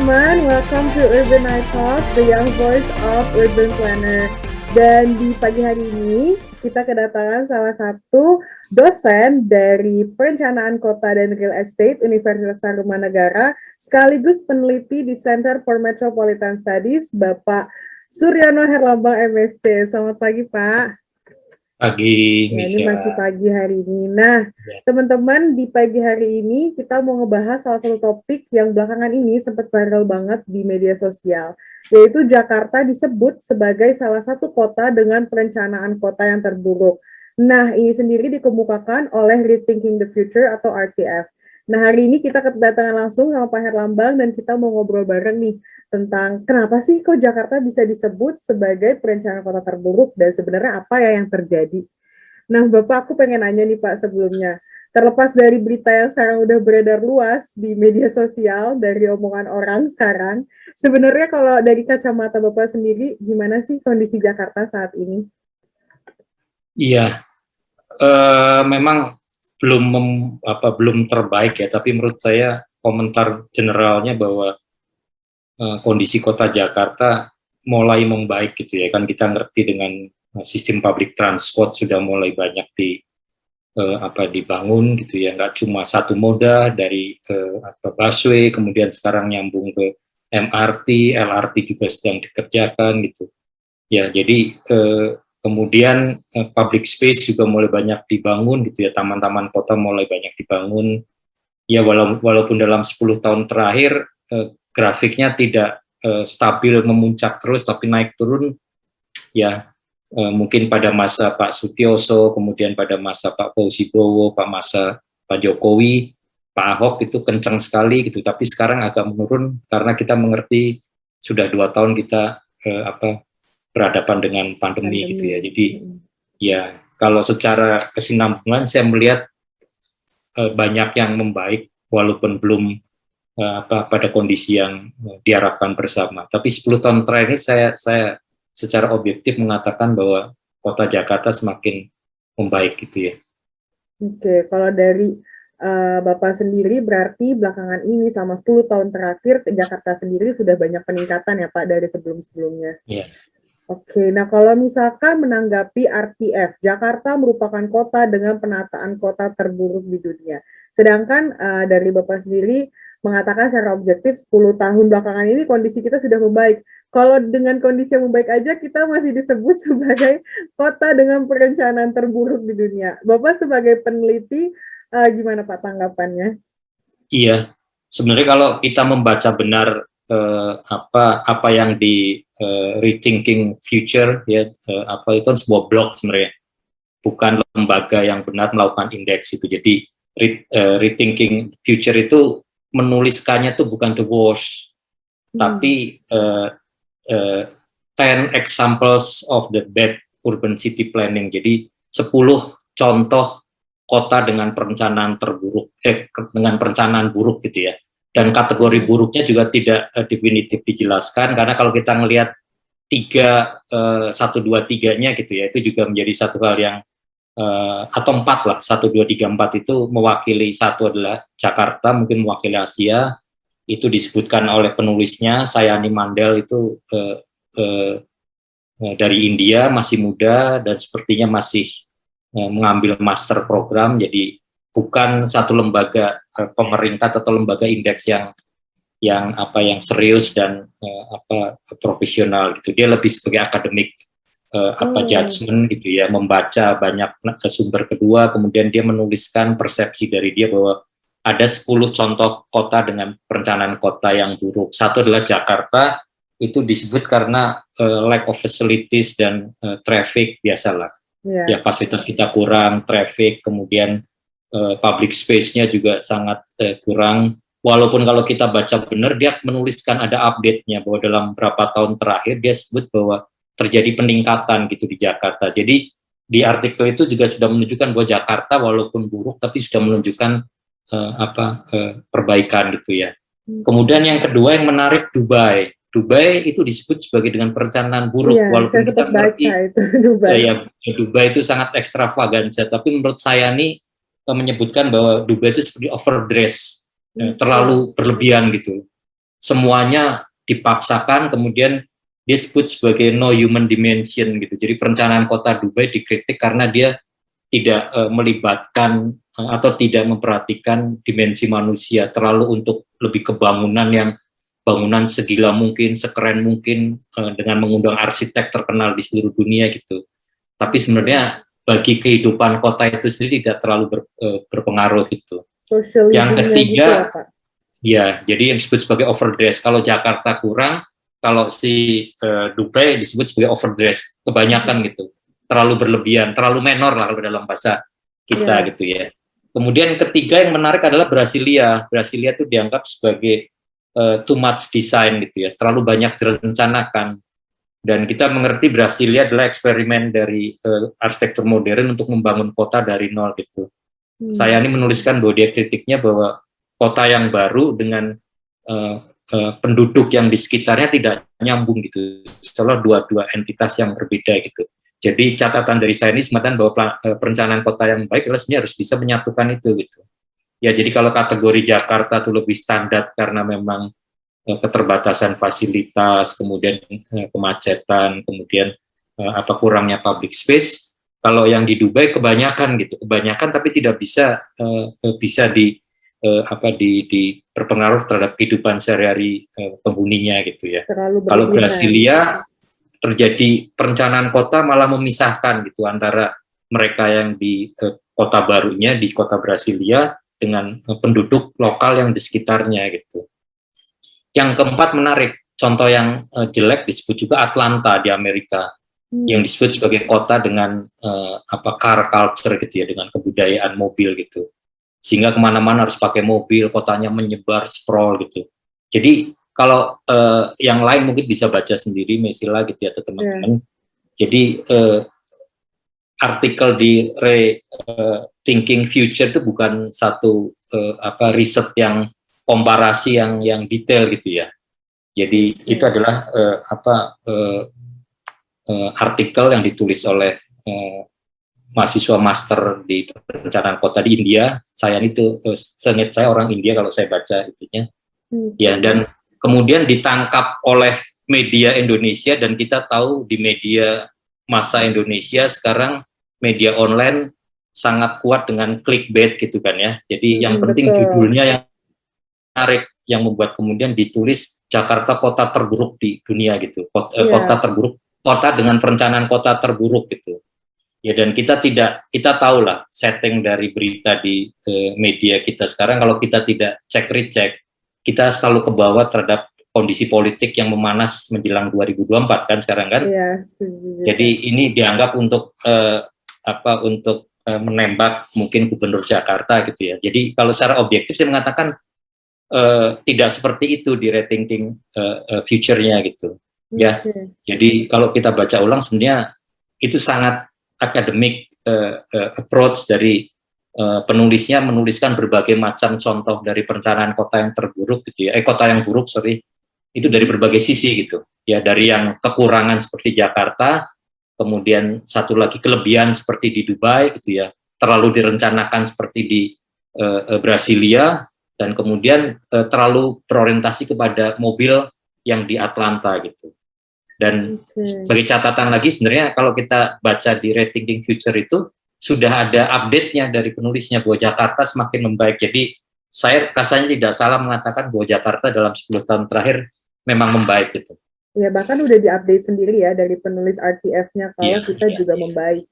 teman-teman, welcome to Urban Night Talks, the young voice of Urban Planner. Dan di pagi hari ini, kita kedatangan salah satu dosen dari Perencanaan Kota dan Real Estate Universitas Tarumanagara, sekaligus peneliti di Center for Metropolitan Studies, Bapak Suryono Herlambang, MSc. Selamat pagi, Pak. Pagi, Ya, ini masih pagi hari ini. Nah, teman-teman, di pagi hari ini kita mau ngebahas salah satu topik yang belakangan ini sempat viral banget di media sosial, yaitu Jakarta disebut sebagai salah satu kota dengan perencanaan kota yang terburuk. Nah, ini sendiri dikemukakan oleh Rethinking the Future atau RTF. Nah, hari ini kita kedatangan langsung sama Pak Herlambang dan kita mau ngobrol bareng nih tentang kenapa sih kok Jakarta bisa disebut sebagai perencanaan kota terburuk dan sebenarnya apa ya yang terjadi. Nah, Bapak, aku pengen nanya nih Pak sebelumnya. Terlepas dari berita yang sekarang udah beredar luas di media sosial, dari omongan orang sekarang, sebenarnya kalau dari kacamata Bapak sendiri, gimana sih kondisi Jakarta saat ini? Iya, memang belum terbaik ya, tapi menurut saya komentar generalnya bahwa kondisi kota Jakarta mulai membaik gitu ya, kan kita ngerti dengan sistem public transport sudah mulai banyak dibangun gitu ya, nggak cuma satu moda dari busway, kemudian sekarang nyambung ke MRT, LRT juga sedang dikerjakan gitu ya. Jadi kemudian public space juga mulai banyak dibangun gitu ya, taman-taman kota mulai banyak dibangun ya, walaupun dalam 10 tahun terakhir grafiknya tidak stabil memuncak terus tapi naik turun ya. Mungkin pada masa Pak Sutioso, kemudian pada masa Pak Fauzi Bowo, masa Pak Jokowi, Pak Ahok itu kencang sekali gitu, tapi sekarang agak menurun karena kita mengerti sudah 2 tahun kita berhadapan dengan pandemi gitu ya. Jadi ya kalau secara kesinambungan saya melihat banyak yang membaik walaupun belum pada kondisi yang diharapkan bersama. Tapi 10 tahun terakhir ini saya secara objektif mengatakan bahwa kota Jakarta semakin membaik gitu ya. Oke, kalau dari Bapak sendiri berarti belakangan ini sama 10 tahun terakhir Jakarta sendiri sudah banyak peningkatan ya Pak dari sebelum-sebelumnya. Iya. Oke, nah kalau misalkan menanggapi RTF, Jakarta merupakan kota dengan penataan kota terburuk di dunia. Sedangkan dari Bapak sendiri mengatakan secara objektif 10 tahun belakangan ini kondisi kita sudah membaik. Kalau dengan kondisi yang membaik aja kita masih disebut sebagai kota dengan perencanaan terburuk di dunia. Bapak sebagai peneliti, gimana Pak tanggapannya? Iya, sebenarnya kalau kita membaca benar apa yang di Rethinking Future ya, itu kan sebuah blog sebenarnya, bukan lembaga yang benar melakukan indeks itu. Jadi Rethinking Future itu menuliskannya tuh bukan the worst, tapi 10 examples of the bad urban city planning. Jadi 10 contoh kota dengan perencanaan terburuk, dengan perencanaan buruk gitu ya. Dan kategori buruknya juga tidak definitif dijelaskan, karena kalau kita ngelihat 1, 2, 3-nya gitu ya, itu juga menjadi satu hal yang atau 4 lah, 1, 2, 3, 4 itu mewakili, satu adalah Jakarta, mungkin mewakili Asia, itu disebutkan oleh penulisnya, Sayani Mandel itu dari India, masih muda dan sepertinya masih mengambil master program, jadi bukan satu lembaga pemerintah atau lembaga indeks yang serius dan profesional gitu. Dia lebih sebagai akademik judgment gitu ya, membaca banyak sumber kedua, kemudian dia menuliskan persepsi dari dia bahwa ada 10 contoh kota dengan perencanaan kota yang buruk. Satu adalah Jakarta, itu disebut karena lack of facilities dan traffic, biasalah. Ya, fasilitas kita kurang, traffic, kemudian public space-nya juga sangat kurang. Walaupun kalau kita baca benar, dia menuliskan ada update-nya bahwa dalam beberapa tahun terakhir dia sebut bahwa terjadi peningkatan gitu di Jakarta. Jadi di artikel itu juga sudah menunjukkan bahwa Jakarta walaupun buruk tapi sudah menunjukkan perbaikan gitu ya. Kemudian yang kedua yang menarik, Dubai. Dubai itu disebut sebagai dengan perencanaan buruk, walaupun kita ngerti Dubai itu sangat ekstravaganza, tapi menurut saya nih menyebutkan bahwa Dubai itu seperti overdress, terlalu berlebihan gitu. semuanya dipaksakan, kemudian disebut sebagai no human dimension gitu. Jadi perencanaan kota Dubai dikritik karena dia tidak melibatkan atau tidak memperhatikan dimensi manusia, terlalu untuk lebih ke bangunan yang bangunan segila mungkin, sekeren mungkin, dengan mengundang arsitek terkenal di seluruh dunia gitu. Tapi sebenarnya bagi kehidupan kota itu sendiri tidak terlalu berpengaruh gitu. Yang ketiga, gitu ya, Pak? Ya, jadi yang disebut sebagai overdress. Kalau Jakarta kurang, kalau si Dubai disebut sebagai overdress, kebanyakan gitu, terlalu berlebihan, terlalu menor lah kalau dalam bahasa kita gitu ya. Kemudian ketiga yang menarik adalah Brasilia. Brasilia itu dianggap sebagai too much design gitu ya, terlalu banyak direncanakan. Dan kita mengerti Brasilia adalah eksperimen dari arsitektur modern untuk membangun kota dari nol gitu. Saya ini menuliskan bahwa dia kritiknya bahwa kota yang baru dengan penduduk yang di sekitarnya tidak nyambung gitu, seolah dua entitas yang berbeda gitu. Jadi catatan dari saya ini semacam bahwa perencanaan kota yang baik adalah sebenarnya harus bisa menyatukan itu gitu. Ya, jadi kalau kategori Jakarta itu lebih standar karena memang keterbatasan fasilitas, kemudian kemacetan, kemudian kurangnya public space. Kalau yang di Dubai kebanyakan gitu, kebanyakan tapi tidak bisa berpengaruh terhadap kehidupan sehari-hari penghuninya gitu ya. Kalau Brasilia terjadi perencanaan kota malah memisahkan gitu antara mereka yang di kota barunya di kota Brasilia dengan penduduk lokal yang di sekitarnya gitu. Yang keempat menarik, contoh yang jelek disebut juga Atlanta di Amerika, yang disebut sebagai kota dengan car culture gitu ya, dengan kebudayaan mobil gitu. Sehingga kemana-mana harus pakai mobil, kotanya menyebar, sprawl gitu. Jadi kalau yang lain mungkin bisa baca sendiri, Mesila gitu ya, atau teman-teman. Jadi artikel di Thinking Future itu bukan satu riset yang komparasi yang detail gitu ya. Jadi itu adalah artikel yang ditulis oleh mahasiswa master di perencanaan kota di India. Saya itu seingat saya orang India kalau saya baca itunya. Ya, dan kemudian ditangkap oleh media Indonesia, dan kita tahu di media massa Indonesia sekarang media online sangat kuat dengan clickbait gitu kan ya. Jadi yang penting judulnya yang menarik, yang membuat kemudian ditulis Jakarta kota terburuk di dunia gitu. Kota terburuk, kota dengan perencanaan kota terburuk gitu. Ya, dan kita tahu lah setting dari berita di media kita sekarang, kalau kita tidak cek recheck, kita selalu kebawa terhadap kondisi politik yang memanas menjelang 2024 kan sekarang kan. Jadi ini dianggap untuk menembak mungkin gubernur Jakarta gitu ya. Jadi kalau secara objektif saya mengatakan tidak seperti itu di rethinking future-nya gitu. Ya. Jadi kalau kita baca ulang sebenarnya itu sangat akademik approach dari penulisnya, menuliskan berbagai macam contoh dari perencanaan kota yang terburuk gitu ya, kota yang buruk itu dari berbagai sisi gitu ya, dari yang kekurangan seperti Jakarta, kemudian satu lagi kelebihan seperti di Dubai gitu ya, terlalu direncanakan seperti di Brasilia, dan kemudian terlalu berorientasi kepada mobil yang di Atlanta gitu. Dan sebagai catatan lagi sebenarnya kalau kita baca di Rethinking Future itu sudah ada update-nya dari penulisnya bahwa Jakarta semakin membaik. Jadi saya rasanya tidak salah mengatakan bahwa Jakarta dalam 10 tahun terakhir memang membaik gitu. Ya, bahkan udah di-update sendiri ya dari penulis RTF-nya kalau kita juga membaik.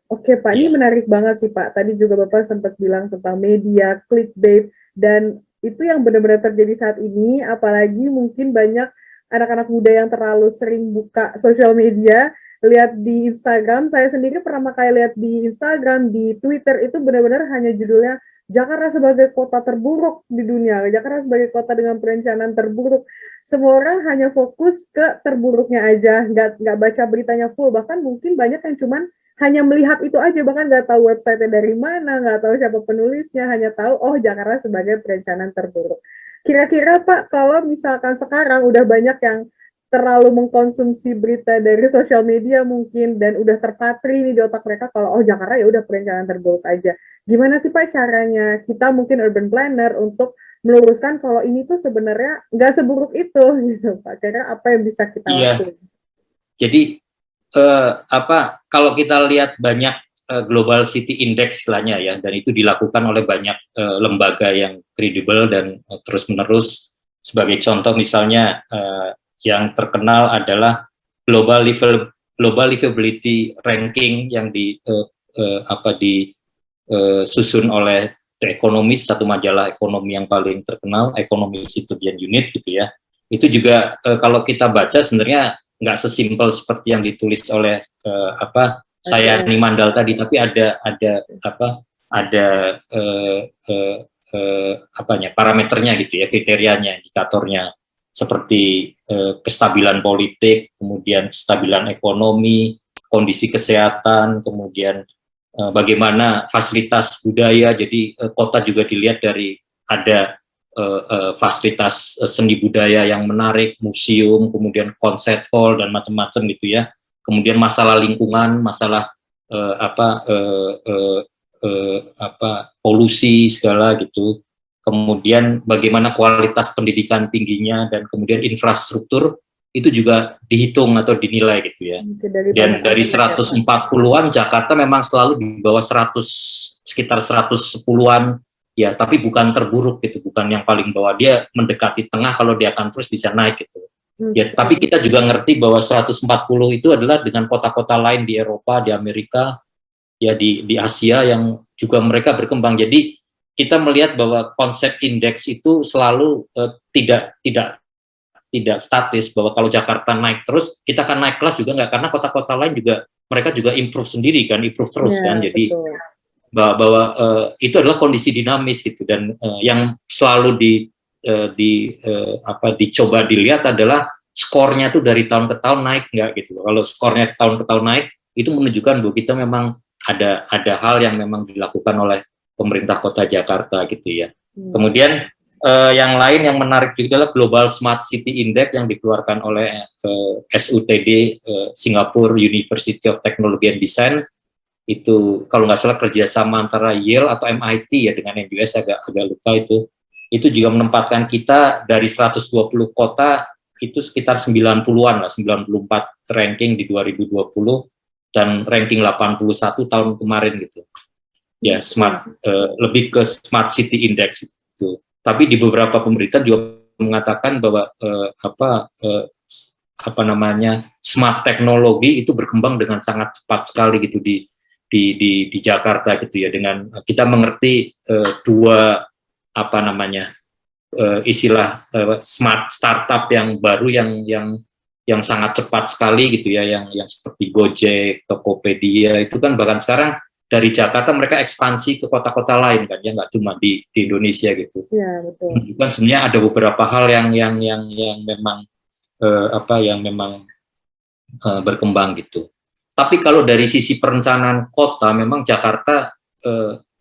Oke Pak, ini menarik banget sih Pak. Tadi juga Bapak sempat bilang tentang media, clickbait, dan itu yang benar-benar terjadi saat ini, apalagi mungkin banyak anak-anak muda yang terlalu sering buka sosial media, lihat di Instagram. Saya sendiri pernah lihat di Instagram, di Twitter, itu benar-benar hanya judulnya Jakarta sebagai kota terburuk di dunia, Jakarta sebagai kota dengan perencanaan terburuk. Semua orang hanya fokus ke terburuknya aja, nggak baca beritanya full. Bahkan mungkin banyak yang cuman hanya melihat itu aja, bahkan nggak tahu website-nya dari mana, nggak tahu siapa penulisnya, hanya tahu, oh Jakarta sebagai perencanaan terburuk. Kira-kira Pak, kalau misalkan sekarang udah banyak yang terlalu mengkonsumsi berita dari sosial media mungkin, dan udah terpatri nih di otak mereka kalau oh Jakarta ya udah perencanaan terburuk aja. Gimana sih Pak caranya kita mungkin urban planner untuk meluruskan kalau ini tuh sebenarnya nggak seburuk itu gitu Pak. Karena apa yang bisa kita Iya, lakukan. jadi kalau kita lihat banyak Global City Index istilahnya ya, dan itu dilakukan oleh banyak lembaga yang kredibel dan terus-menerus. Sebagai contoh misalnya yang terkenal adalah Global Livability Ranking yang disusun oleh The Economist, satu majalah ekonomi yang paling terkenal, Economy Citizen Unit gitu ya. Itu juga kalau kita baca sebenarnya nggak sesimpel seperti yang ditulis oleh saya Mandal tadi, tapi ada parameternya gitu ya, kriterianya, indikatornya seperti kestabilan politik, kemudian kestabilan ekonomi, kondisi kesehatan, kemudian bagaimana fasilitas budaya. Jadi kota juga dilihat dari ada fasilitas seni budaya yang menarik, museum, kemudian concert hall dan macam-macam gitu ya. Kemudian masalah lingkungan, masalah polusi segala gitu. Kemudian bagaimana kualitas pendidikan tingginya, dan kemudian infrastruktur itu juga dihitung atau dinilai gitu ya. Dan dari 140-an Jakarta memang selalu di bawah 100, sekitar 110-an ya, tapi bukan terburuk gitu, bukan yang paling bawah, dia mendekati tengah, kalau dia akan terus bisa naik gitu. Ya, tapi kita juga ngerti bahwa 140 itu adalah dengan kota-kota lain di Eropa, di Amerika, ya di Asia yang juga mereka berkembang. Jadi kita melihat bahwa konsep indeks itu selalu tidak statis, bahwa kalau Jakarta naik terus, kita akan naik kelas juga nggak, karena kota-kota lain juga mereka juga improve sendiri kan, improve terus kan. Jadi bahwa itu adalah kondisi dinamis gitu, dan yang selalu dicoba dilihat adalah skornya tuh dari tahun ke tahun naik nggak gitu. Kalau skornya tahun ke tahun naik, itu menunjukkan bahwa kita memang ada hal yang memang dilakukan oleh pemerintah kota Jakarta gitu ya. Kemudian yang lain yang menarik juga adalah Global Smart City Index yang dikeluarkan oleh SUTD, Singapore University of Technology and Design. Itu kalau nggak salah kerjasama antara Yale atau MIT ya dengan NUS, agak lupa itu juga menempatkan kita dari 120 kota itu sekitar 90-an lah, 94 ranking di 2020 dan ranking 81 tahun kemarin gitu ya. Lebih ke Smart City Index itu. Tapi di beberapa pemberitaan juga mengatakan bahwa smart teknologi itu berkembang dengan sangat cepat sekali gitu di Jakarta gitu ya, dengan kita mengerti dua istilah smart startup yang baru yang sangat cepat sekali gitu ya, yang seperti Gojek, Tokopedia itu kan bahkan sekarang dari Jakarta mereka ekspansi ke kota-kota lain kan ya, nggak cuma di Indonesia gitu. Ya, betul. Kan sebenarnya ada beberapa hal yang memang berkembang gitu. Tapi kalau dari sisi perencanaan kota, memang Jakarta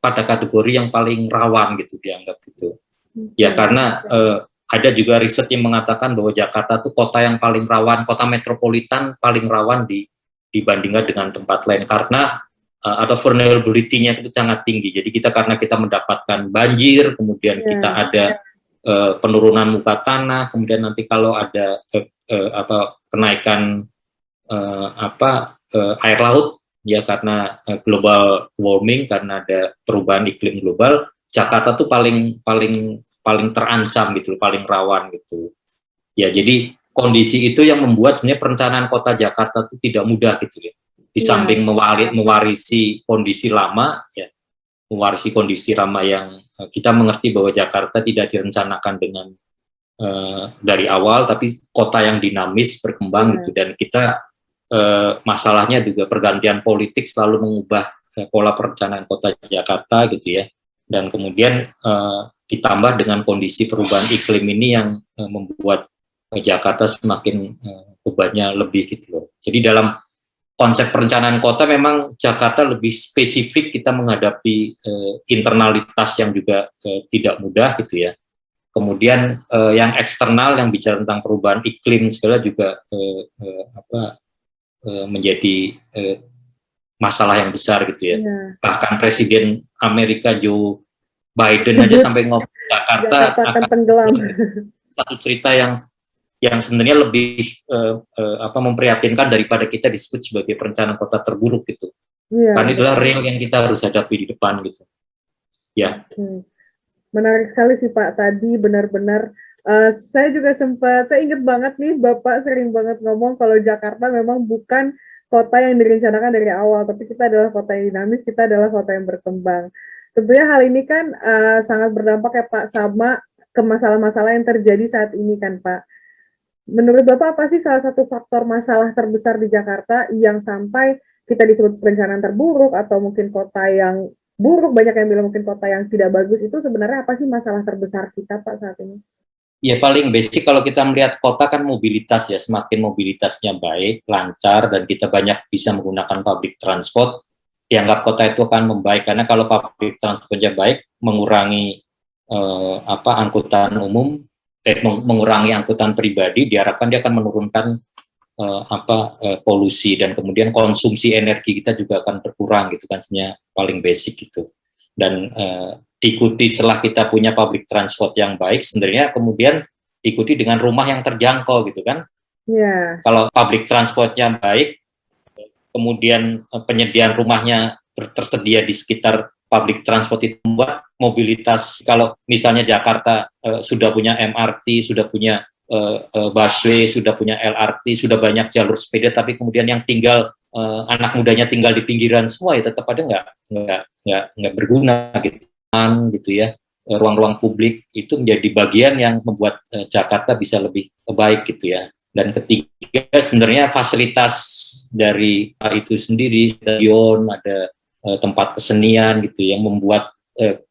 pada kategori yang paling rawan gitu dianggap gitu. Ya karena ada juga riset yang mengatakan bahwa Jakarta itu kota yang paling rawan, kota metropolitan paling rawan dibandingkan dengan tempat lain, karena atau vulnerability-nya itu sangat tinggi. Jadi karena kita mendapatkan banjir, kemudian kita ada penurunan muka tanah, kemudian nanti kalau ada kenaikan air laut ya, karena global warming, karena ada perubahan iklim global, Jakarta tuh paling terancam gitu, paling rawan gitu. Ya, jadi kondisi itu yang membuat sebenarnya perencanaan kota Jakarta itu tidak mudah gitu ya. Di samping mewarisi kondisi lama ya, mewarisi kondisi lama yang kita mengerti bahwa Jakarta tidak direncanakan dengan dari awal, tapi kota yang dinamis berkembang gitu, dan kita masalahnya juga pergantian politik selalu mengubah pola perencanaan kota Jakarta gitu ya, dan kemudian ditambah dengan kondisi perubahan iklim ini yang membuat Jakarta semakin bebannya lebih gitu loh. Jadi dalam konsep perencanaan kota memang Jakarta lebih spesifik, kita menghadapi internalitas yang juga tidak mudah gitu ya. Kemudian yang eksternal yang bicara tentang perubahan iklim segala juga menjadi masalah yang besar gitu ya. Bahkan Presiden Amerika Joe Biden aja sampai ngomong Jakarta Jakarta akan akan tenggelam. satu cerita yang sebenarnya lebih memprihatinkan daripada kita disebut sebagai perencanaan kota terburuk gitu. Iya, Karena itulah betul. real yang kita harus hadapi di depan gitu. Ya. Oke. Menarik sekali sih Pak, tadi benar-benar saya juga saya ingat banget nih Bapak sering banget ngomong kalau Jakarta memang bukan kota yang direncanakan dari awal, tapi kita adalah kota yang dinamis, kita adalah kota yang berkembang. Tentunya hal ini kan sangat berdampak ya Pak sama ke masalah-masalah yang terjadi saat ini kan Pak. Menurut Bapak apa sih salah satu faktor masalah terbesar di Jakarta yang sampai kita disebut perencanaan terburuk atau mungkin kota yang buruk, banyak yang bilang mungkin kota yang tidak bagus, itu sebenarnya apa sih masalah terbesar kita Pak saat ini? Ya paling basic kalau kita melihat kota kan mobilitas ya, semakin mobilitasnya baik, lancar, dan kita banyak bisa menggunakan public transport, dianggap kota itu akan membaik, karena kalau public transportnya baik, mengurangi angkutan umum, mengurangi angkutan pribadi, diharapkan dia akan menurunkan polusi, dan kemudian konsumsi energi kita juga akan berkurang gitu kan, sebenarnya paling basic gitu. Dan diikuti setelah kita punya public transport yang baik, sebenarnya kemudian diikuti dengan rumah yang terjangkau gitu kan. Yeah. Kalau public transportnya baik, kemudian penyediaan rumahnya tersedia di sekitar public transport, itu membuat mobilitas. Kalau misalnya Jakarta sudah punya MRT, sudah punya busway, sudah punya LRT, sudah banyak jalur sepeda, tapi kemudian yang tinggal anak mudanya tinggal di pinggiran semua, ya tetap ada nggak berguna gitu ya. Ruang-ruang publik itu menjadi bagian yang membuat Jakarta bisa lebih baik gitu ya. Dan ketiga, sebenarnya fasilitas dari itu sendiri, stadion, ada tempat kesenian gitu yang membuat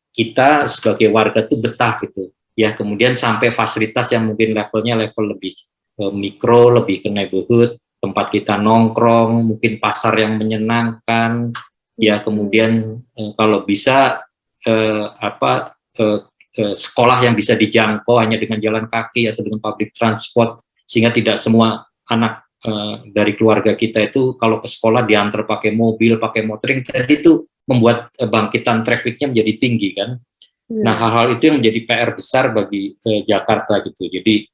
kita sebagai warga tuh betah gitu ya. Kemudian sampai fasilitas yang mungkin levelnya level lebih mikro, lebih ke neighborhood, tempat kita nongkrong, mungkin pasar yang menyenangkan ya. Kemudian kalau bisa sekolah yang bisa dijangkau hanya dengan jalan kaki atau dengan public transport, sehingga tidak semua anak dari keluarga kita itu kalau ke sekolah diantar pakai mobil, pakai motoring, tadi itu membuat bangkitan trafficnya menjadi tinggi kan. Nah, hal-hal itu yang menjadi PR besar bagi Jakarta gitu. Jadi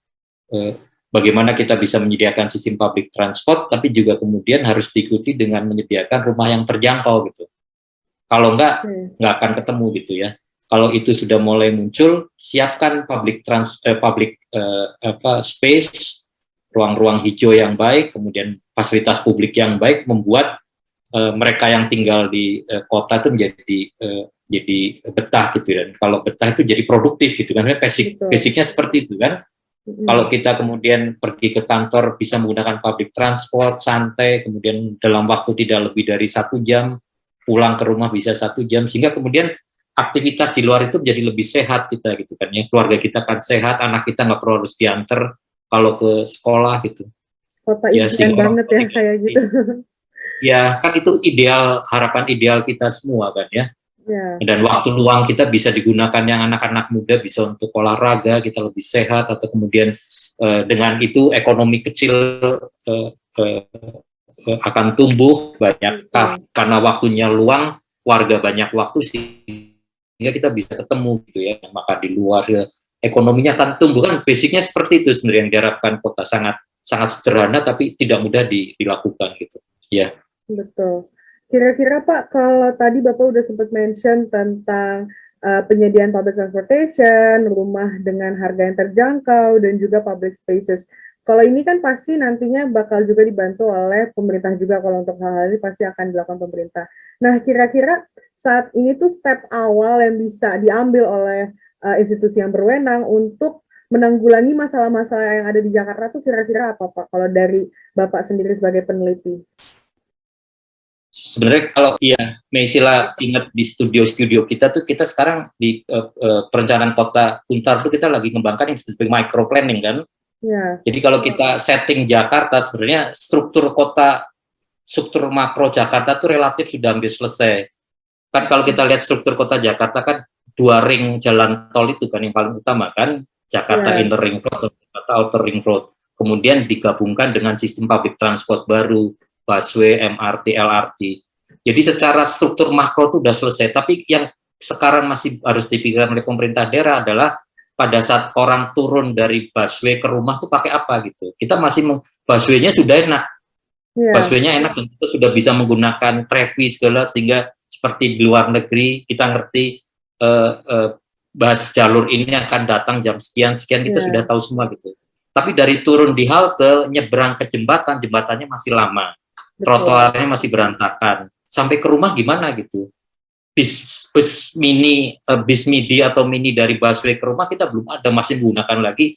bagaimana kita bisa menyediakan sistem public transport, tapi juga kemudian harus diikuti dengan menyediakan rumah yang terjangkau gitu. Kalau nggak akan ketemu gitu ya. Kalau itu sudah mulai muncul, siapkan public space, ruang-ruang hijau yang baik, kemudian fasilitas publik yang baik, membuat mereka yang tinggal di kota itu jadi betah gitu. Dan kalau betah itu jadi produktif gitu kan. Basicnya seperti itu kan. Kalau kita kemudian pergi ke kantor bisa menggunakan public transport, santai, kemudian dalam waktu tidak lebih dari 1 jam, pulang ke rumah bisa 1 jam, sehingga kemudian aktivitas di luar itu menjadi lebih sehat kita gitu kan ya. Keluarga kita kan sehat, anak kita nggak perlu harus diantar kalau ke sekolah gitu. Kota impian banget ya kayak gitu. Ya kan itu ideal, harapan ideal kita semua kan ya. Dan waktu luang kita bisa digunakan yang anak-anak muda bisa untuk olahraga, kita lebih sehat, atau kemudian dengan itu ekonomi kecil akan tumbuh banyak karena waktunya luang, warga banyak waktu sehingga kita bisa ketemu gitu ya, maka di luar ya, ekonominya akan tumbuh kan. Basicnya seperti itu sebenarnya yang diharapkan kota, sangat sederhana tapi tidak mudah dilakukan gitu ya. Betul. Kira-kira Pak, kalau tadi Bapak udah sempat mention tentang penyediaan public transportation, rumah dengan harga yang terjangkau, dan juga public spaces. Kalau ini kan pasti nantinya bakal juga dibantu oleh pemerintah juga, kalau untuk hal-hal ini pasti akan dilakukan pemerintah. Nah, kira-kira saat ini tuh step awal yang bisa diambil oleh institusi yang berwenang untuk menanggulangi masalah-masalah yang ada di Jakarta tuh kira-kira apa Pak, kalau dari Bapak sendiri sebagai peneliti? Sebenarnya kalau ya Meisila ingat di studio kita tuh, kita sekarang di perencanaan kota Untar tuh kita lagi mengembangkan yang disebut micro planning kan. Jadi kalau kita setting Jakarta, sebenarnya struktur makro Jakarta tuh relatif sudah hampir selesai. Kan kalau kita lihat struktur kota Jakarta kan 2 ring jalan tol itu kan yang paling utama kan, Jakarta Inner Ring Road, Jakarta Outer Ring Road. Kemudian digabungkan dengan sistem public transport baru, busway, MRT, LRT. Jadi secara struktur makro itu sudah selesai, tapi yang sekarang masih harus dipikirkan oleh pemerintah daerah adalah pada saat orang turun dari busway ke rumah tuh pakai apa gitu. Kita masih busway-nya sudah enak, busway-nya enak dan kita sudah bisa menggunakan Trevi segala sehingga seperti di luar negeri kita ngerti bahas jalur ini akan datang jam sekian kita sudah tahu semua gitu. Tapi dari turun di halte nyebrang ke jembatan, jembatannya masih lama, trotoarnya masih berantakan. Sampai ke rumah gimana gitu? Bis mini, bis midi atau mini dari busway ke rumah kita belum ada, masih menggunakan lagi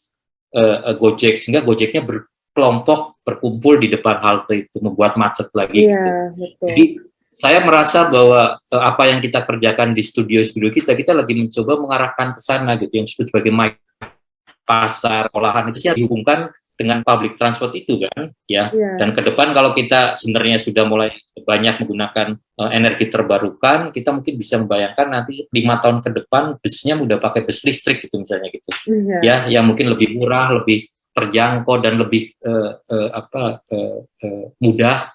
Gojek, sehingga Gojeknya berkelompok berkumpul di depan halte itu membuat macet lagi gitu. Betul. Jadi saya merasa bahwa apa yang kita kerjakan di studio-studio kita lagi mencoba mengarahkan ke sana gitu, yang disebut sebagai pasar, sekolahan itu sih dihubungkan dengan public transport itu kan, ya. Dan ke depan kalau kita sebenarnya sudah mulai banyak menggunakan energi terbarukan, kita mungkin bisa membayangkan nanti 5 tahun ke depan busnya udah pakai bus listrik gitu misalnya gitu, ya, yang mungkin lebih murah, lebih terjangkau dan lebih mudah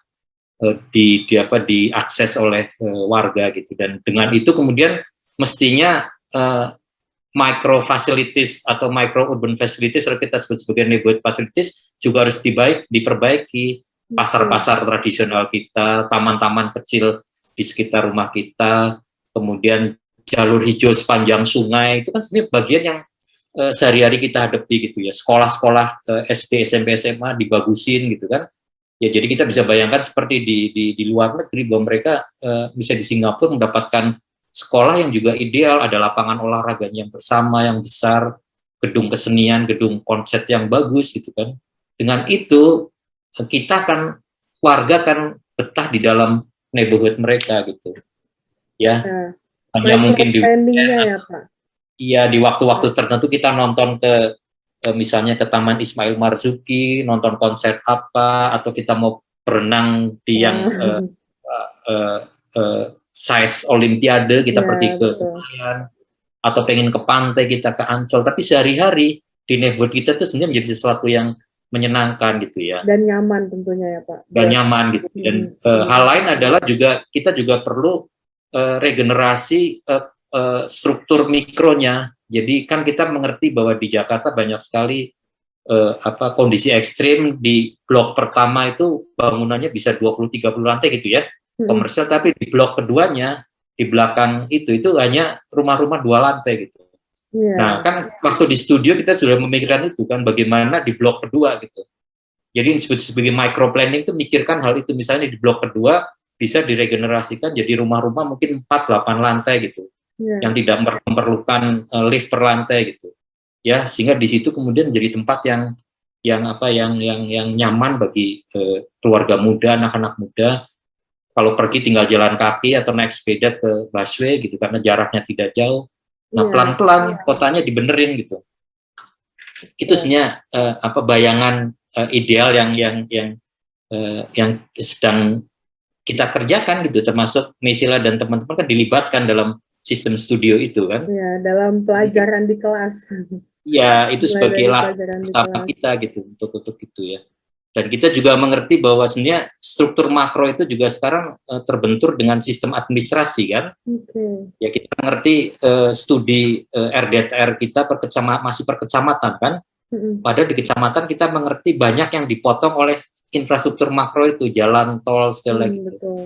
diakses oleh warga gitu. Dan dengan itu kemudian mestinya micro facilities atau micro urban facilities, atau kita sebut sebagai neighborhood facilities juga harus diperbaiki. Pasar-pasar tradisional kita, taman-taman kecil di sekitar rumah kita, kemudian jalur hijau sepanjang sungai, itu kan sebenarnya bagian yang sehari-hari kita hadapi gitu ya. Sekolah-sekolah SD, SMP, SMA dibagusin gitu kan. Ya jadi kita bisa bayangkan seperti di luar negeri bahwa mereka bisa di Singapura mendapatkan sekolah yang juga ideal, ada lapangan olahraganya yang bersama, yang besar, gedung kesenian, gedung konser yang bagus gitu kan. Dengan itu kita kan, warga kan betah di dalam neighborhood mereka gitu. Ya. Hanya mungkin di Iya, di waktu-waktu tertentu kita nonton ke misalnya ke Taman Ismail Marzuki, nonton konser apa, atau kita mau berenang di yang size Olimpiade, kita pergi ke Senayan, atau pengen ke pantai kita ke Ancol. Tapi sehari-hari di neighborhood kita itu sebenarnya menjadi sesuatu yang menyenangkan gitu ya. Dan nyaman tentunya ya Pak. Dan nyaman gitu. Dan hal lain adalah juga kita juga perlu regenerasi struktur mikronya. Jadi kan kita mengerti bahwa di Jakarta banyak sekali kondisi ekstrim. Di blok pertama itu bangunannya bisa 20-30 lantai gitu ya. Komersial, tapi di blok keduanya di belakang itu hanya rumah-rumah 2 lantai gitu. Nah kan waktu di studio kita sudah memikirkan itu kan, bagaimana di blok kedua gitu. Jadi disebut sebagai micro planning itu mikirkan hal itu, misalnya di blok kedua bisa diregenerasikan jadi rumah-rumah mungkin 4-8 lantai gitu, yang tidak memerlukan lift per lantai gitu. Ya, sehingga di situ kemudian menjadi tempat yang nyaman bagi keluarga muda, anak-anak muda. Kalau pergi tinggal jalan kaki atau naik sepeda ke busway gitu karena jaraknya tidak jauh. Nah, pelan-pelan kotanya dibenerin gitu. Itu sebenarnya bayangan ideal yang sedang kita kerjakan gitu, termasuk Mesila dan teman-teman kan dilibatkan dalam sistem studio itu kan. Ya, dalam pelajaran di kelas. Ya, itu sebagai latihan utama kita gitu untuk itu ya. Dan kita juga mengerti bahwa sebenarnya struktur makro itu juga sekarang terbentur dengan sistem administrasi kan. Ya kita mengerti studi RDTR kita masih per kecamatan kan. Padahal di kecamatan kita mengerti banyak yang dipotong oleh infrastruktur makro itu, jalan, tol, segala gitu.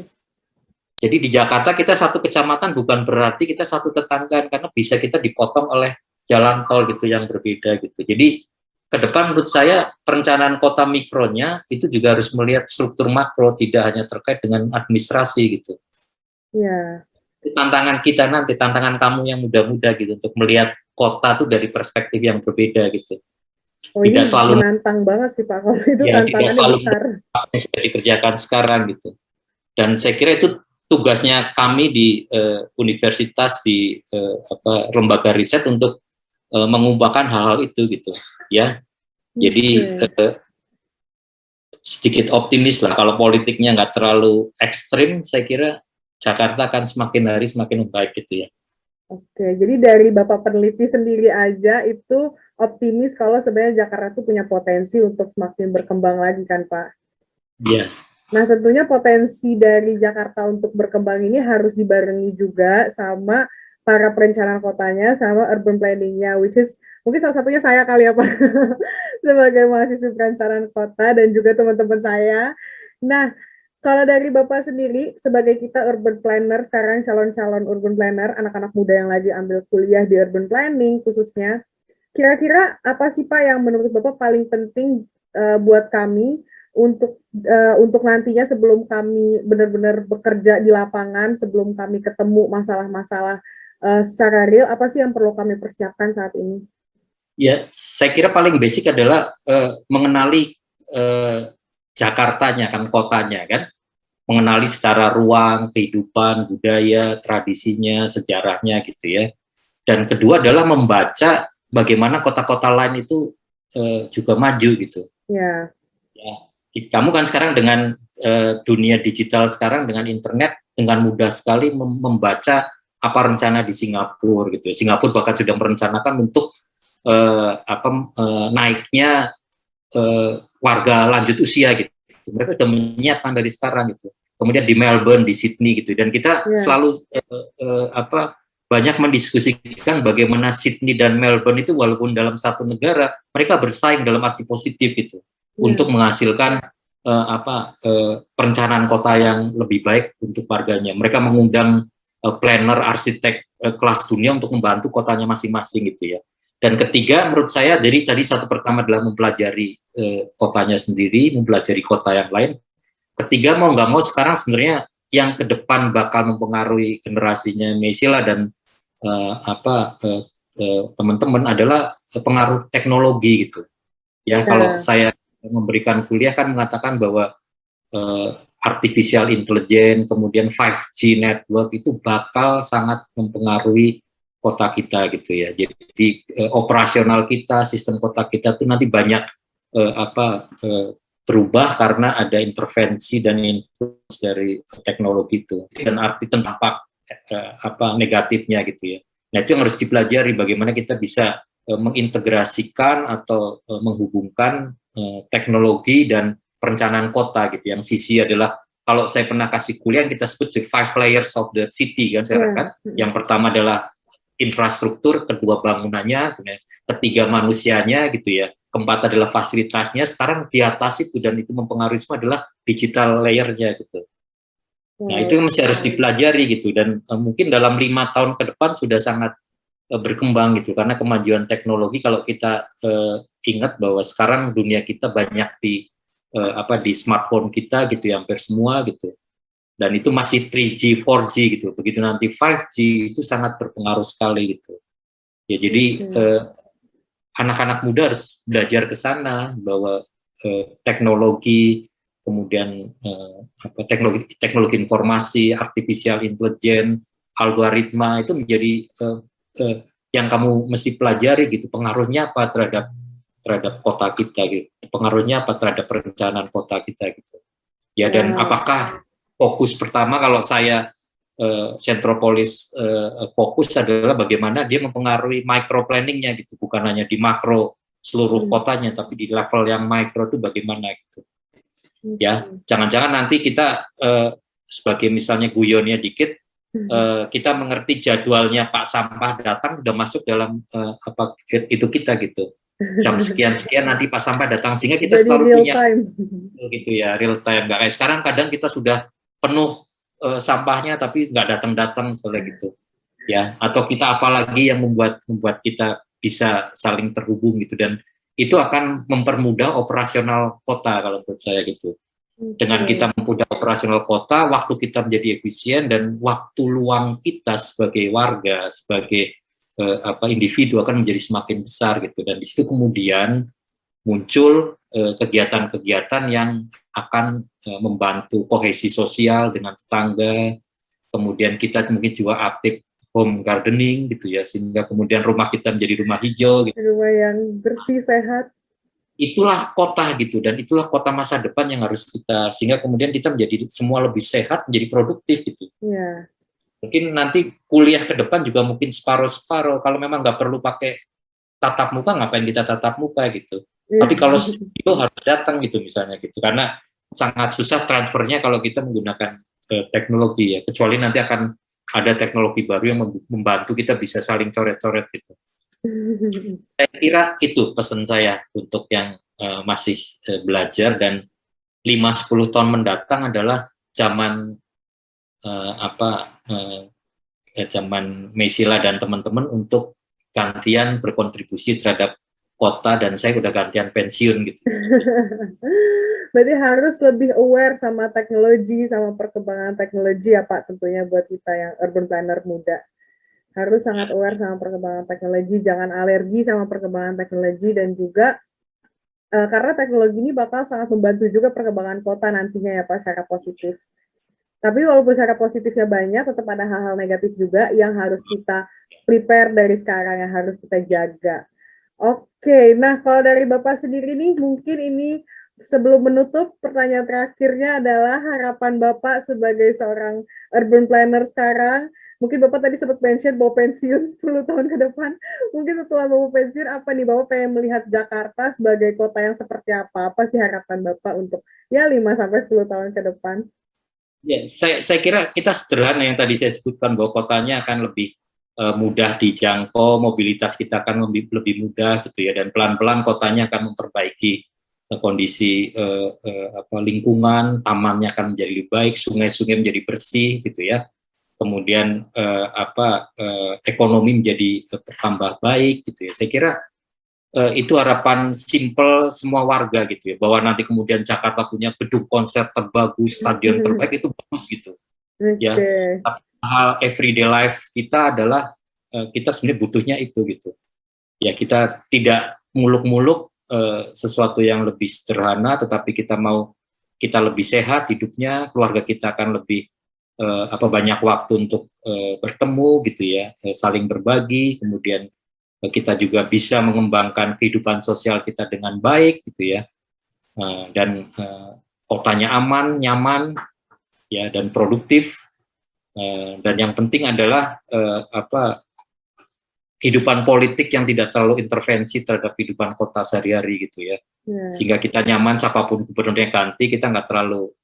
Jadi di Jakarta kita satu kecamatan bukan berarti kita satu tetangga, karena bisa kita dipotong oleh jalan tol gitu yang berbeda gitu. Jadi ke depan menurut saya perencanaan kota mikronya itu juga harus melihat struktur makro, tidak hanya terkait dengan administrasi gitu. Ya. Tantangan kita nanti, tantangan kamu yang muda-muda gitu untuk melihat kota tuh dari perspektif yang berbeda gitu. Oh, tidak ini selalu menantang banget sih Pak, kalau itu ya, tantangannya besar. Yang sudah dikerjakan sekarang gitu. Dan saya kira itu tugasnya kami di universitas, di lembaga riset untuk mengubahkan hal-hal itu gitu ya. Jadi sedikit optimis lah, kalau politiknya nggak terlalu ekstrim, saya kira Jakarta akan semakin hari semakin baik gitu ya. Oke, jadi dari Bapak peneliti sendiri aja itu optimis kalau sebenarnya Jakarta itu punya potensi untuk semakin berkembang lagi kan Pak? Iya. Nah tentunya potensi dari Jakarta untuk berkembang ini harus dibarengi juga sama para perencana kotanya sama urban planningnya, which is mungkin salah satunya saya kali ya Pak, sebagai mahasiswa perencanaan kota dan juga teman-teman saya. Nah, kalau dari Bapak sendiri, sebagai kita urban planner, sekarang calon-calon urban planner, anak-anak muda yang lagi ambil kuliah di urban planning khususnya, kira-kira apa sih Pak yang menurut Bapak paling penting buat kami untuk nantinya sebelum kami benar-benar bekerja di lapangan, sebelum kami ketemu masalah-masalah secara real, apa sih yang perlu kami persiapkan saat ini? Ya, saya kira paling basic adalah mengenali Jakartanya kan, kotanya kan, mengenali secara ruang, kehidupan, budaya, tradisinya, sejarahnya gitu ya. Dan kedua adalah membaca bagaimana kota-kota lain itu juga maju gitu. Ya. Ya, kamu kan sekarang dengan dunia digital sekarang dengan internet dengan mudah sekali membaca apa rencana di Singapura gitu. Singapura bahkan sudah merencanakan untuk naiknya warga lanjut usia gitu. Mereka sudah menyiapkan dari sekarang gitu. Kemudian di Melbourne, di Sydney gitu. Dan kita selalu banyak mendiskusikan bagaimana Sydney dan Melbourne itu walaupun dalam satu negara mereka bersaing dalam arti positif gitu untuk menghasilkan perencanaan kota yang lebih baik untuk warganya. Mereka mengundang planner, arsitek kelas dunia untuk membantu kotanya masing-masing gitu ya. Dan ketiga, menurut saya dari tadi satu pertama adalah mempelajari kotanya sendiri, mempelajari kota yang lain. Ketiga, mau nggak mau sekarang sebenarnya yang ke depan bakal mempengaruhi generasinya Mesila dan teman-teman adalah pengaruh teknologi gitu. Ya, kalau saya memberikan kuliah kan mengatakan bahwa artificial intelligence, kemudian 5G network itu bakal sangat mempengaruhi kota kita gitu ya. Jadi operasional kita, sistem kota kita tuh nanti banyak berubah karena ada intervensi dan influence dari teknologi itu. Dan arti tentang negatifnya gitu ya. Nah, itu yang harus dipelajari bagaimana kita bisa mengintegrasikan atau menghubungkan teknologi dan perencanaan kota gitu. Yang sisi adalah kalau saya pernah kasih kuliah kita sebut 5 layers of the city kan saya kan. Yang pertama adalah infrastruktur, kedua bangunannya, ketiga manusianya gitu ya. Keempat adalah fasilitasnya. Sekarang di atas itu dan itu mempengaruhi semua adalah digital layernya gitu. Nah, itu masih harus dipelajari gitu dan mungkin dalam 5 tahun ke depan sudah sangat berkembang gitu karena kemajuan teknologi. Kalau kita ingat bahwa sekarang dunia kita banyak di smartphone kita gitu ya, hampir semua gitu. Dan itu masih 3G, 4G gitu. Begitu nanti 5G itu sangat berpengaruh sekali gitu. Ya jadi anak-anak muda harus belajar ke sana bahwa teknologi kemudian teknologi informasi, artificial intelligence, algoritma itu menjadi yang kamu mesti pelajari gitu. Pengaruhnya apa terhadap kota kita gitu. Pengaruhnya apa terhadap perencanaan kota kita gitu. Ya dan apakah fokus pertama kalau saya Centropolis fokus adalah bagaimana dia mempengaruhi micro planningnya gitu, bukan hanya di makro seluruh kotanya, tapi di level yang mikro itu bagaimana gitu. Ya, jangan-jangan nanti kita sebagai misalnya guyonnya dikit, kita mengerti jadwalnya Pak Sampah datang udah masuk dalam itu kita gitu. Jam sekian nanti Pak Sampah datang sehingga kita jadi selalu real punya time. Gitu ya, real time. Nggak kayak sekarang kadang kita sudah penuh sampahnya tapi nggak datang seperti gitu. Ya, atau kita apalagi yang membuat kita bisa saling terhubung gitu dan itu akan mempermudah operasional kota kalau menurut saya gitu. Dengan kita mempermudah operasional kota, waktu kita menjadi efisien dan waktu luang kita sebagai warga, sebagai individu akan menjadi semakin besar gitu. Dan di situ kemudian muncul kegiatan-kegiatan yang akan membantu kohesi sosial dengan tetangga. Kemudian kita mungkin juga aktif home gardening gitu ya, sehingga kemudian rumah kita menjadi rumah hijau gitu. Rumah yang bersih, sehat. Itulah kota gitu, dan itulah kota masa depan yang harus kita, sehingga kemudian kita menjadi semua lebih sehat, menjadi produktif gitu. Ya. Mungkin nanti kuliah ke depan juga mungkin separuh-separuh, kalau memang nggak perlu pakai tatap muka, ngapain kita tatap muka gitu. Tapi kalau studio harus datang gitu misalnya gitu, karena sangat susah transfernya kalau kita menggunakan teknologi ya, kecuali nanti akan ada teknologi baru yang membantu kita bisa saling coret-coret gitu. Saya kira itu pesan saya untuk yang masih belajar, dan 5-10 tahun mendatang adalah zaman zaman Mesila dan teman-teman untuk gantian berkontribusi terhadap kota, dan saya udah gantian pensiun gitu. Berarti harus lebih aware sama teknologi, sama perkembangan teknologi ya Pak, tentunya buat kita yang urban planner muda. Harus sangat aware sama perkembangan teknologi, jangan alergi sama perkembangan teknologi, dan juga karena teknologi ini bakal sangat membantu juga perkembangan kota nantinya ya Pak, secara positif. Tapi walaupun secara positifnya banyak, tetap ada hal-hal negatif juga yang harus kita prepare dari sekarang, yang harus kita jaga. Oke, nah kalau dari Bapak sendiri nih, mungkin ini sebelum menutup, pertanyaan terakhirnya adalah harapan Bapak sebagai seorang urban planner sekarang. Mungkin Bapak tadi sempat mention bahwa pensiun 10 tahun ke depan. Mungkin setelah Bapak pensiun, apa nih Bapak pengen melihat Jakarta sebagai kota yang seperti apa? Apa sih harapan Bapak untuk ya 5-10 tahun ke depan? Ya, saya kira kita sederhana yang tadi saya sebutkan, bahwa kotanya akan lebih mudah dijangkau, mobilitas kita akan lebih mudah gitu ya, dan pelan-pelan kotanya akan memperbaiki kondisi lingkungan, tamannya akan menjadi lebih baik, sungai-sungai menjadi bersih gitu ya, kemudian ekonomi menjadi bertambah baik gitu ya. Saya kira itu harapan simple semua warga gitu ya, bahwa nanti kemudian Jakarta punya gedung konser terbagus, stadion terbaik, itu bagus gitu. Ya, hal everyday life kita adalah kita sebenarnya butuhnya itu gitu. Ya, kita tidak muluk-muluk sesuatu yang lebih sederhana, tetapi kita lebih sehat hidupnya, keluarga kita akan lebih banyak waktu untuk bertemu gitu ya, saling berbagi, kemudian kita juga bisa mengembangkan kehidupan sosial kita dengan baik gitu ya, dan kotanya aman, nyaman ya, dan produktif, dan yang penting adalah kehidupan politik yang tidak terlalu intervensi terhadap kehidupan kota sehari-hari gitu ya, sehingga kita nyaman, siapapun gubernurnya ganti, kita nggak terlalu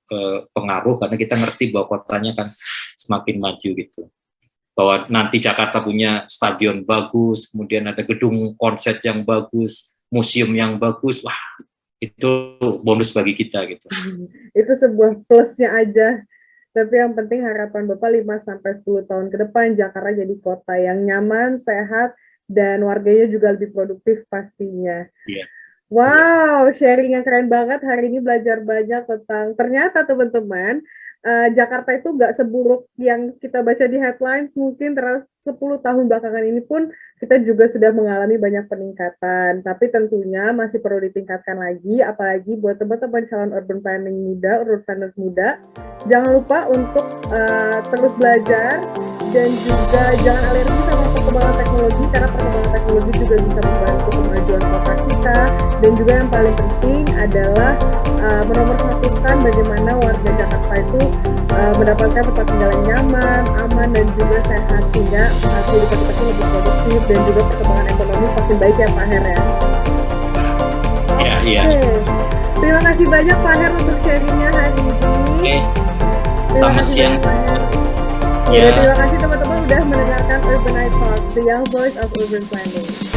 pengaruh, karena kita ngerti bahwa kotanya kan semakin maju gitu. Bahwa nanti Jakarta punya stadion bagus, kemudian ada gedung konser yang bagus, museum yang bagus, wah itu bonus bagi kita gitu. Itu sebuah plusnya aja. Tapi yang penting harapan Bapak 5-10 tahun ke depan Jakarta jadi kota yang nyaman, sehat, dan warganya juga lebih produktif pastinya. Iya. Wow, sharing yang keren banget. Hari ini belajar banyak tentang, ternyata teman-teman, Jakarta itu nggak seburuk yang kita baca di headlines. Mungkin terus 10 tahun belakangan ini pun kita juga sudah mengalami banyak peningkatan, tapi tentunya masih perlu ditingkatkan lagi, apalagi buat teman-teman calon urban planning muda, urban planners muda. Jangan lupa untuk terus belajar, dan juga jangan alergi sama perkembangan teknologi, karena perkembangan teknologi juga bisa membantu kemajuan kota kita. Dan juga yang paling penting adalah menomorsatukan bagaimana warga Jakarta itu mendapatkan tempat tinggal yang nyaman, aman, dan juga sehat, sehingga kehidupan kita lebih produktif, dan juga perkembangan ekonomi makin baik ya Pak Her ya. Iya. Terima kasih banyak Pak Her untuk sharingnya hari ini. Selamat siang. Ya, terima kasih teman-teman udah mendengarkan Urbanite Talks, the young voice of urban planning.